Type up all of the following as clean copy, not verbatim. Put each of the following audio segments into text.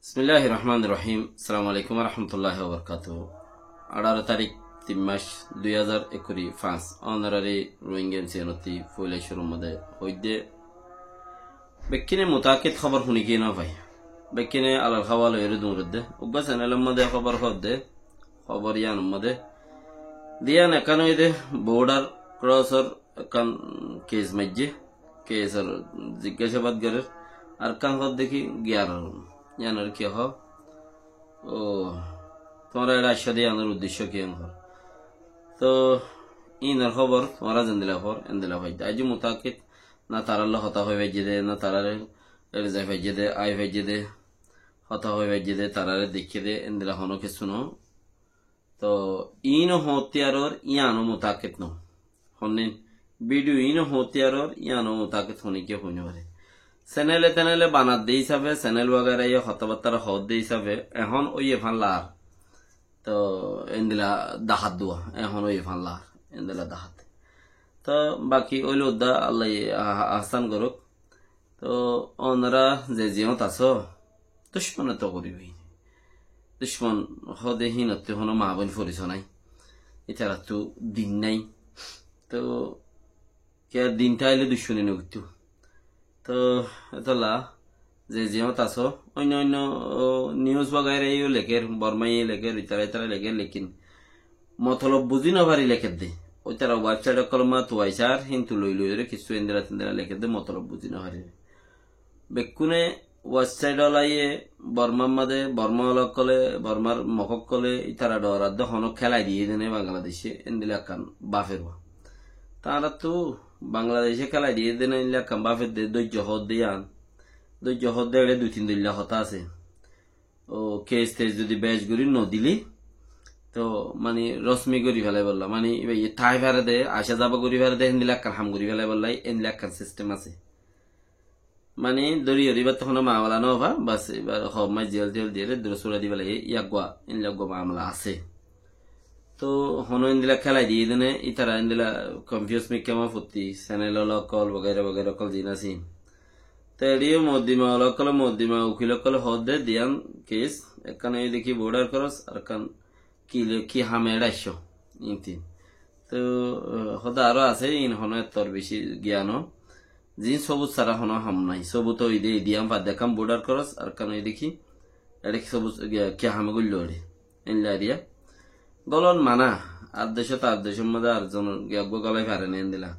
বিসমিল্লাহির রহমানির রহিম। আসসালামু আলাইকুম ওয়া রাহমাতুল্লাহি ওয়া বারাকাতুহু। 18 তারিখ 3 মাস 2025 অনারারি রোহিঙ্গা সিয়ানতি ফইলে শুরু মধ্যে হইদে বেকিনে মুতাকিদ খবর শুনি কি না ভাই বেকিনে আলাল খাওয়াল এর দুরদে উগা চ্যানেলের মধ্যে খবর হদে খবর ইয়ান মধ্যে দিয়ান একানো ইদে বর্ডার ক্রসর কান কেস মাইজে কেসর জিজ্ঞাসাবাদ করে আর কান হদ দেখি গিয়ার ইয়ানোর কি হ ও তোমরা এটা আশা দিয়ে আনার উদ্দেশ্য কি আনর তো ইনার খবর তোমরা জানদিলা খবর এনদিলা ভাই আজ মুতাকিদ না তারাল হতা হয়ে ভেজে দে না তারারে যাই ভেজে দে আই ভেজে দে হতা হয়ে ভেজে দে তারারে দেখিয়ে দে এনদিলা হনো কিছু ন তো ইনো হতিয়ারর ইয়ানো মুতাকিদ ন হনে ভিডিও ইনো হতিয়ারর ইয়ানো মুতাকিদ হনে কি হইনে পারে চ্যানেলে টেনেলে বানাত দিয়ে হিসাবে চ্যানেল বগেরা ইয়ে হতাবার্তার হদ দিয়ে হিসাবে এখন ওই ফানলার তো এন্দিলা দাহাত দোয়া এখন ওই ফানলার এন্দিলা দাহাত তো বাকি ওইল উদ্দা আল্লাহ আহসান করুক তো ওনারা যে জিয়ত আছো দুশ্মনে তো করিবই দুশ্মন হদে হীনতে হনো মা বোন ফরিস নাই এছাড়া তো দিন নাই তো কে দিনটা আইলে দুশ্মনী নগিত তো এতলা যে জিয়ত আছো অন্য অন্য নিউজ বগাইরে লেখের বর্মাই লেখের ইতারা ইতারা লেখের লেকিন মতলব বুঝি নভারি লেখের দে ওই তারা ওয়েবসাইট কলমা তুয়াইসার হিন্তু লই লই কিছু ইন্দিরা তিন্দিরা লেখের দে মতলব বুঝি নভারি বেকুনে ওয়েবসাইট লাইয়ে বর্মার মাঝে বর্মা কলে বর্মার মহক কলে ইতারা ডরাদ্দ হনক খেলাই দিয়ে দেনে বাংলাদেশে এন্দিলা কান বাফের তারা তো বাংলাদেশে খেলাই দিয়ে দেন কান বাফের দে ধৈর্য হদ দিয়ান ধৈর্য হদ দেড়ে 2-3 দিন হতা আছে ও কেস টেস যদি বেশ করি নদিলি তো মানে রশ্মি করি ফেলাই বললা মানে ঠাই ফেরে দে আসা যাবা করি ফেরে দে এন্দিলা কান হাম করি ফেলাই বললাই এন্দিলা কান সিস্টেম আছে মানে দড়ি এবার তখন মামলা নবা বাস এবার মাই জেল জেল দিয়ে দূরসুরা দিবে লাগে ইয়াগুয়া ইনলাগুয়া মামলা আছে তো হনো ইন্দিলা খেলাই দিয়ে দেনে ইতারা ইন্দিলা কনফিউজ মি কেমন ফুটি চ্যানেল কল বগেরা বগেরা কল দিন আসি তো এড়িয়ে মদ্দিমা উকিল কল হদ দে দিয়ান কেস এখানে দেখি বর্ডার ক্রস আর কান কি হামে এড়াইশো ইনতি তো হদা আরো আছে ইন হনো তোর বেশি জ্ঞান জিন সবুজ সারা হনো হাম নাই সবুজ ওই দে দিয়াম পা দেখাম বর্ডার ক্রস আর কান দেখি এটা সবুজ কি হামে গুল্লো এড়ে ইনলা এরিয়া গলন মানা আর দেশ তার দেশের মধ্যে আর জন গলায় পারে নেন দিলা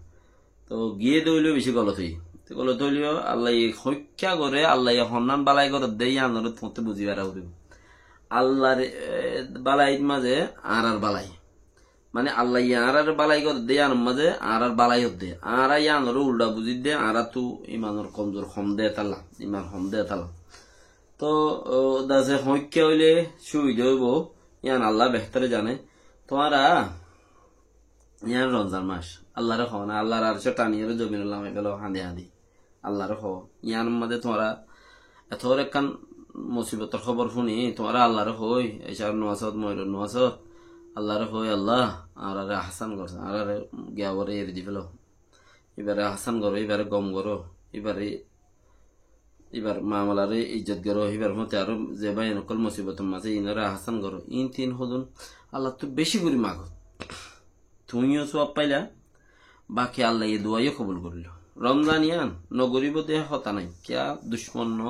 তো গিয়ে দইলেও বেশি গলত হই গলত হইলেও আল্লাহ হত্যা করে আল্লাহ হন্নান বালাই করে দেই আনর তোমাতে বুঝি বেড়া উঠব আল্লাহর বালাইর মাঝে আর বালাই মানে আল্লাহ আর বালাই করে দেই আনর মাঝে আর বালাই হতে আর আনর উল্টা বুঝি দে আর তু ইমানর কমজোর হম দে তালা ইমান হম দে তালা তো দাসে হত্যা হইলে সুবিধা হইব ইয়ান আল্লাহ বেহতরে জানে তোমারা ইয়ান রমজান মাস আল্লাহরে হো না আল্লাহর আর টানিয়ে জমিনুল্লাহ গেল হাঁদি হাঁদি আল্লাহরে হো ইয়ান মধ্যে তোমরা এত কান মুসিবতর খবর শুনি তোমরা আল্লাহরে হই এসার নোয়াসত ময়ূর নোয়াসত আল্লাহরে হই আল্লাহ আর হাসান করছে আর গিয়াবরে এর দি ফেলো এবারে হাসান করো এবারে গম করো এবার মামলারে ইজ্জত করো এবার মতে আরো যে ভাই নকল মুসিবতের মাঝে ইনারা হাসান করো ইন তিন হদুন আল্লাহ তো বেশি করি মাগো তুমিও সব পাইলা বাকি আল্লাহ এ দোয়াইও কবুল করিল রমজান ইয়ান নগরিব দেহ হতা নাই কিয়া দুশ্মন ন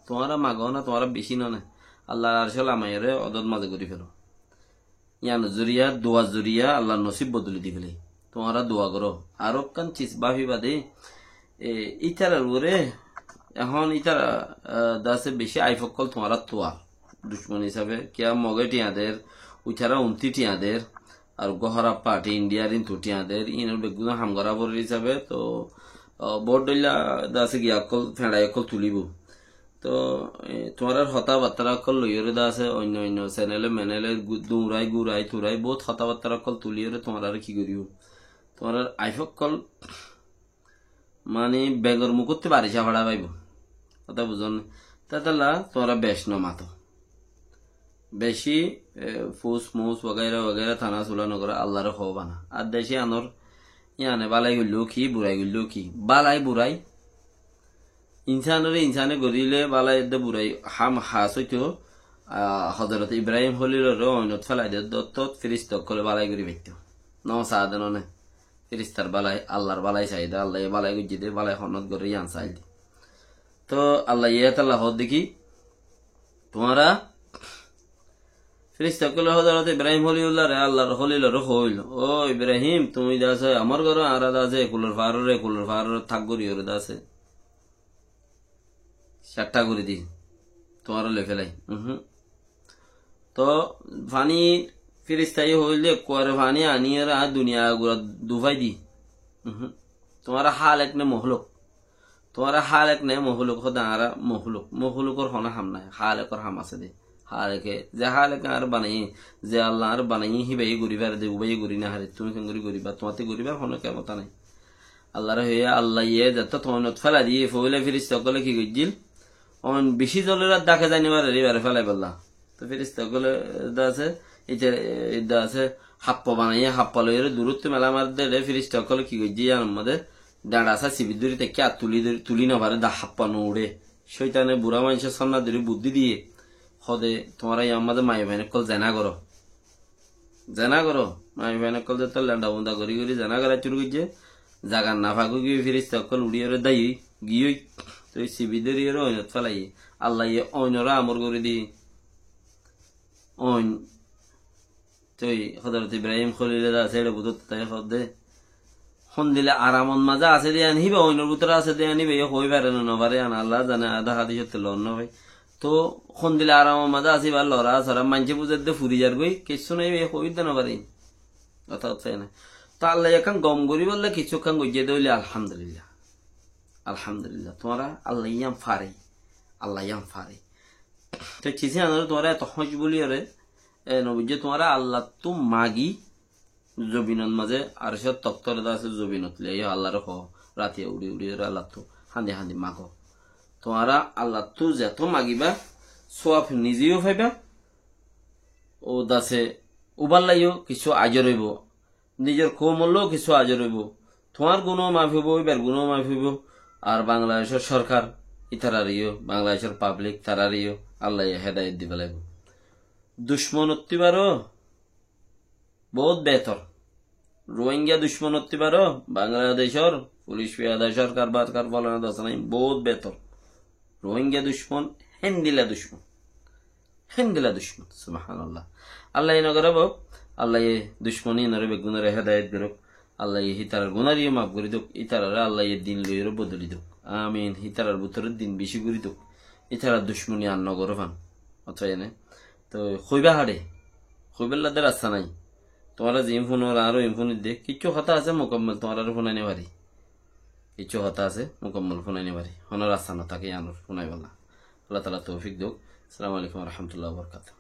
তোমারা মাগো না তোমারা বেশি না আল্লাহ আরশাল আমায়রে অদদ মাঝে করি ফেলো ইয়ান জুরিয়া দোয়া জুরিয়া আল্লাহ নসিব বদলি দি ফেলে তোমারা দোয়া করো আরো কান চিস বাফি বাদে ইতারার উপরে এখন ইতার দাসে বেশি আইফকল তোমার তোয়া দুশ্মন হিসাবে কিয়া মগে টিয়াদের উঠারা 29 টিয়াদের আর গহরা পার্টি ইন্ডিয়ার ইন তুটিয়াদের ইনের বেগুন হামগরা বর হিসাবে তো বোর্ড দইলা দাসে গিয়া অকল ফেড়াই অকল তুলিব তো তোমার হতাবার্তা অকল লইরে দাসে অন্য অন্য চ্যানেলে মেনেলে দুরাই গুড়াই তুরাই বহুত হতাবার্তা অকল তুলিরে তোমার আর কি করিব তোমার আইফকল মানে বেগর মুকুতে বারিশা ভাড়া পাইব কথা বুঝন তাহলে তোমরা বেশ ন মাতো বেশি ফুস মুস वगैरह वगैरह থানা সুলা নগর আল্লাহর হবা না আর দেশে আনর ইয়ানে বালাই গইলো কি বুড়াই গইলো কি বালাই বুড়াই ইনসানে গরিলে বালাই দে বুড়াই হাম হাস হইতো হজরত ইব্রাহিম হলিল অনত ফেলাই দে দত্ত ফিরিস্ত করে বালাই করি ব্যক্তি ন সাধনে ফিরিস্তার বালাই আল্লাহর বালাই চাইদে আল্লাহ বালাই গুজি দে বালাই হনত করে ইয়ান চাই দি তো আল্লাহ ইয়াতাল্লাহ দেখি তোমারা ফিরিস্তা কলে হজরত ইব্রাহিম হলিউল্লাহ রে আল্লাহর হলিল হইল ও ইব্রাহিম তুমি দাসে আমার ঘর আরাদ আছে কুলর ফাররে থাক গরি ওরে দাসে 7টা করে দি তোমার লেখে লাই তো ফানি ফিরিস্তাই হইলে কোয়ারে ফানি আনিয়ে দুনিয়া গুলা দুভাই দি তোমারা হাল এক নে মহলুক তোমারা হাল এক নে মহলুক হদা আরা মহলুকর হনা হাম নাই হাল একর হাম আছে দে হালকে যে হালকে আর বানাই যে আল্লাহ আর বানাই হিবাই গরিবার দে উবাই গরি না হারে তুমি কেন গরিবা তোমাতে গরিবার হন কেমতা নাই আল্লাহর হয়ে আল্লাহ ইয়ে যত তোমার ফেলা দিয়ে ফইলে ফিরিস্তা কলে কি গইজিল অন বেশি জলের ডাকে জানিবার রিবারে ফেলাই বললা তো ফিরিস্তা কলে আছে এটা আছে হাপ্প বানাইয়া হাপ্প লইরে দূরত্ব মেলা মার দে ফিরিস্তা কলে কি গইজি আমাদের ডাঁড়া আসা সিবির দূরি থেকে আর তুলি না পারে দা হাপ্পানো উড়ে শৈতানে বুড়া মানুষের সামনা ধরে বুদ্ধি দিয়ে হদে তোমার আমাদের মাই ভাইনে কল জেনা করো মাই ভাইনে কল তো ল্যান্ডা বন্ধা করি জেনা করা চুর করছে জাগার না ফাঁকু গিয়ে ফিরিস তকল উড়িয়ে দায়ী গিয়ে তো সিবিদের অইনত ফেলাই আল্লাহ অইনরা আমর করে দি অইন তুই হজরত ইব্রাহিম খলিলে আছে এটা বুধ তাই হদে হন দিলে আরামন মাজা আছে দিয়ে আনিবে অইনের ভিতরে আছে দিয়ে আনিবে হই পারে না নবারে আন আল্লাহ জানে আধা হাতি সত্যি লন ভাই তো খন দিলে আরাম মাজা আসি বা লড়া সরা মানছে বুঝে দে ফুরি যার গই কিছু নাই হই দেন পারি কথা হচ্ছে না তো আল্লাহ এখন গম করি বললে কিছু খান গইয়ে দইলে আলহামদুলিল্লাহ তোমারা আল্লাহ ইয়াম ফারে তো চিসি আনার তোমারা এত হজ বলি আরে নবুজে তোমারা আল্লাহ তো মাগি জবিনত মাঝে আর সব তক্তর আছে জবিনত লিয়ে আল্লাহর হ রাতে উড়ি আল্লাহ তো হান্দি মাগো তোমারা আল্লাহ তো যেত মাগিবা সোয়াফ নিজেও ফাইবা ও দাসে উবাল্লাইও কিছু আজর হইব নিজের কৌমল্যও কিছু আজর হইব তোমার গুণও মাফ হইব এবার গুণও মাফ হইব আর বাংলাদেশের সরকার ইতারারিও বাংলাদেশের পাবলিক তারারিও আল্লাহ হেদায়ত দিবে লাগবে দুশ্মন অত্তিবারও বহুত বেতর রোহিঙ্গা দুশ্মন অত্তিবারও বাংলাদেশের পুলিশ পেয়াদা সরকার বারকার বলে না দশ নাই বহুত বেতর রোহিঙ্গা দুশ্মন হেন্দিলা দুশ্মন সুবহানাল্লাহ আল্লাহ নগরব আল্লাহ দুশ্মনী নরে বেগুনরে হেদায়েত দিরক আল্লাহ হিতারার গুনারিও মাফ করি দোক ইতারারে আল্লাহ দিন লইরে বদলি দোক আমিন হিতারার ভিতরের দিন বেশি করি দোক ইতারার দুশ্মনী আর নগর ফান অথবা এনে তো খইবেল্লাদের রাস্তা নাই তোমারা যে ফোন আরো ফোন দে কিছু কথা আছে মোকাম্মল তোমার আরো ফোনাইনে পারি কিছু কথা আছে মোকাম্মল ফোনাইনে পারি হনার রাস্তা না তাকে আনোর ফোনাই বলা আল্লাহ তালা তৌফিক দোক আসসালামু আলাইকুম রহমতুল্লাহ বরকাত